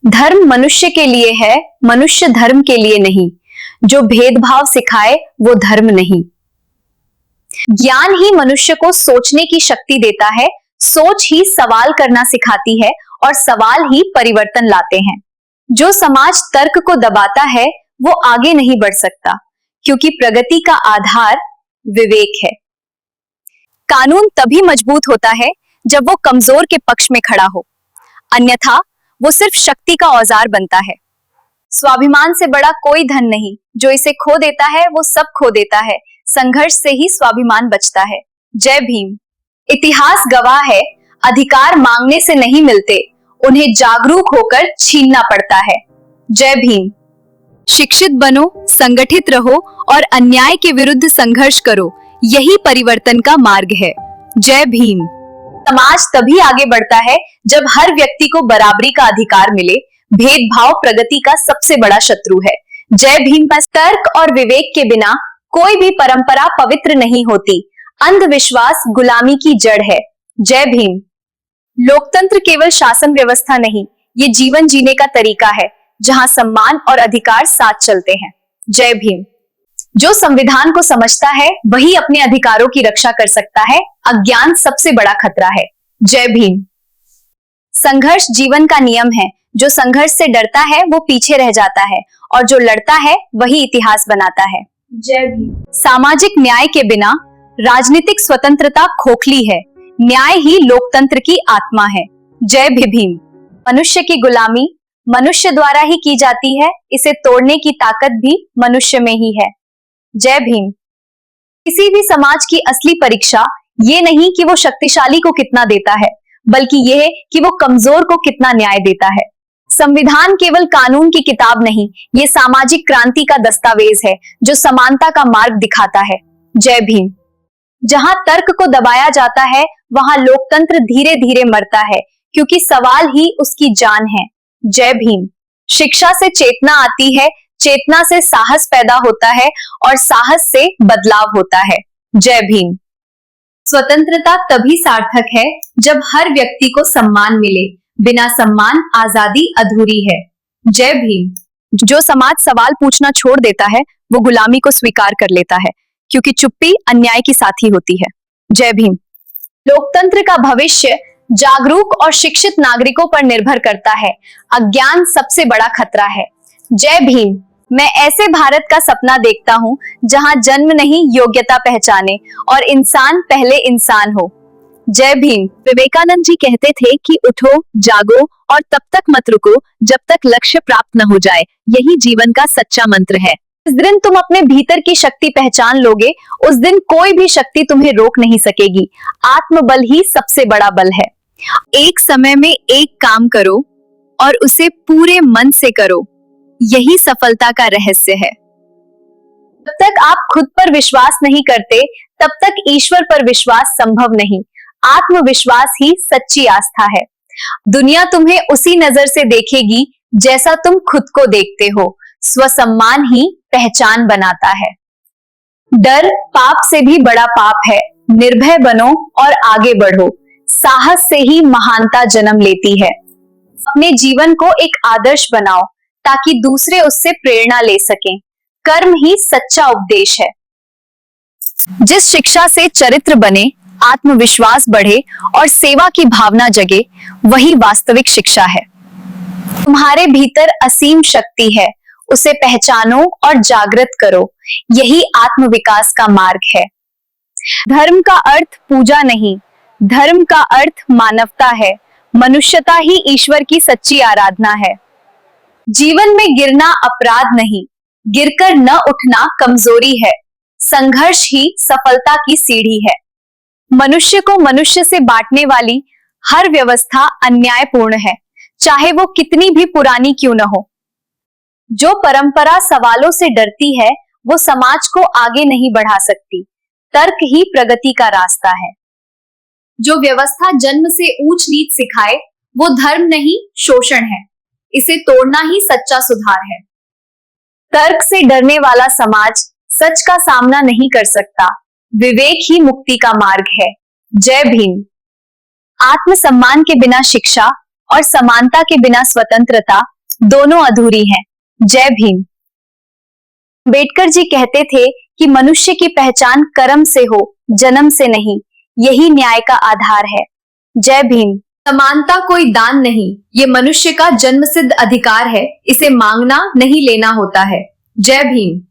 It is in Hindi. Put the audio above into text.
धर्म मनुष्य के लिए है, मनुष्य धर्म के लिए नहीं। जो भेदभाव सिखाए वो धर्म नहीं। ज्ञान ही मनुष्य को सोचने की शक्ति देता है, सोच ही सवाल करना सिखाती है और सवाल ही परिवर्तन लाते हैं। जो समाज तर्क को दबाता है वो आगे नहीं बढ़ सकता, क्योंकि प्रगति का आधार विवेक है। कानून तभी मजबूत होता है जब वो कमजोर के पक्ष में खड़ा हो, अन्यथा वो सिर्फ शक्ति का औजार बनता है। स्वाभिमान से बड़ा कोई धन नहीं, जो इसे खो देता है वो सब खो देता है। संघर्ष से ही स्वाभिमान बचता है। जय भीम। इतिहास गवाह है, अधिकार मांगने से नहीं मिलते, उन्हें जागरूक होकर छीनना पड़ता है। जय भीम। शिक्षित बनो, संगठित रहो और अन्याय के विरुद्ध संघर्ष करो, यही परिवर्तन का मार्ग है। जय भीम। समाज तभी आगे बढ़ता है जब हर व्यक्ति को बराबरी का अधिकार मिले। भेदभाव प्रगति का सबसे बड़ा शत्रु है। जय भीम। तर्क और विवेक के बिना कोई भी परंपरा पवित्र नहीं होती। अंधविश्वास गुलामी की जड़ है। जय भीम। लोकतंत्र केवल शासन व्यवस्था नहीं, ये जीवन जीने का तरीका है, जहां सम्मान और अधिकार साथ चलते हैं। जय भीम। जो संविधान को समझता है वही अपने अधिकारों की रक्षा कर सकता है। अज्ञान सबसे बड़ा खतरा है। जय भीम। संघर्ष जीवन का नियम है। जो संघर्ष से डरता है वो पीछे रह जाता है और जो लड़ता है वही इतिहास बनाता है। जय भीम। सामाजिक न्याय के बिना राजनीतिक स्वतंत्रता खोखली है। न्याय ही लोकतंत्र की आत्मा है। जय भीम। मनुष्य की गुलामी मनुष्य द्वारा ही की जाती है, इसे तोड़ने की ताकत भी मनुष्य में ही है। जय भीम। किसी भी समाज की असली परीक्षा ये नहीं कि वो शक्तिशाली को कितना देता है, बल्कि यह कि वो कमजोर को कितना न्याय देता है। संविधान केवल कानून की किताब नहीं, ये सामाजिक क्रांति का दस्तावेज है जो समानता का मार्ग दिखाता है। जय भीम। जहां तर्क को दबाया जाता है वहां लोकतंत्र धीरे धीरे मरता है, क्योंकि सवाल ही उसकी जान है। जय भीम। शिक्षा से चेतना आती है, चेतना से साहस पैदा होता है और साहस से बदलाव होता है। जय भीम। स्वतंत्रता तभी सार्थक है जब हर व्यक्ति को सम्मान मिले। बिना सम्मान आजादी अधूरी है। जय भीम। जो समाज सवाल पूछना छोड़ देता है वो गुलामी को स्वीकार कर लेता है, क्योंकि चुप्पी अन्याय की साथी होती है। जय भीम। लोकतंत्र का भविष्य जागरूक और शिक्षित नागरिकों पर निर्भर करता है। अज्ञान सबसे बड़ा खतरा है। जय भीम। मैं ऐसे भारत का सपना देखता हूँ जहाँ जन्म नहीं योग्यता पहचाने और इंसान पहले इंसान हो। जय भीम। विवेकानंद जी कहते थे कि उठो, जागो और तब तक मत रुको जब तक लक्ष्य प्राप्त न हो जाए। यही जीवन का सच्चा मंत्र है। जिस दिन तुम अपने भीतर की शक्ति पहचान लोगे, उस दिन कोई भी शक्ति तुम्हें रोक नहीं सकेगी। आत्मबल ही सबसे बड़ा बल है। एक समय में एक काम करो और उसे पूरे मन से करो, यही सफलता का रहस्य है। जब तक आप खुद पर विश्वास नहीं करते, तब तक ईश्वर पर विश्वास संभव नहीं। आत्मविश्वास ही सच्ची आस्था है। दुनिया तुम्हें उसी नजर से देखेगी जैसा तुम खुद को देखते हो। स्वसम्मान ही पहचान बनाता है। डर पाप से भी बड़ा पाप है। निर्भय बनो और आगे बढ़ो। साहस से ही महानता जन्म लेती है। अपने जीवन को एक आदर्श बनाओ ताकि दूसरे उससे प्रेरणा ले सकें। कर्म ही सच्चा उपदेश है। जिस शिक्षा से चरित्र बने, आत्मविश्वास बढ़े और सेवा की भावना जगे, वही वास्तविक शिक्षा है। तुम्हारे भीतर असीम शक्ति है, उसे पहचानो और जागृत करो, यही आत्मविकास का मार्ग है। धर्म का अर्थ पूजा नहीं, धर्म का अर्थ मानवता है। मनुष्यता ही ईश्वर की सच्ची आराधना है। जीवन में गिरना अपराध नहीं, गिरकर न उठना कमजोरी है। संघर्ष ही सफलता की सीढ़ी है। मनुष्य को मनुष्य से बांटने वाली हर व्यवस्था अन्यायपूर्ण है, चाहे वो कितनी भी पुरानी क्यों न हो। जो परंपरा सवालों से डरती है वो समाज को आगे नहीं बढ़ा सकती। तर्क ही प्रगति का रास्ता है। जो व्यवस्था जन्म से ऊंच नीच सिखाए वो धर्म नहीं शोषण है। इसे तोड़ना ही सच्चा सुधार है। तर्क से डरने वाला समाज सच का सामना नहीं कर सकता। विवेक ही मुक्ति का मार्ग है। जय भीम। आत्मसम्मान के बिना शिक्षा और समानता के बिना स्वतंत्रता दोनों अधूरी हैं। जय भीम। अम्बेडकर जी कहते थे कि मनुष्य की पहचान कर्म से हो, जन्म से नहीं। यही न्याय का आधार है। जय भीम। समानता कोई दान नहीं, ये मनुष्य का जन्मसिद्ध अधिकार है। इसे मांगना नहीं लेना होता है। जय भीम।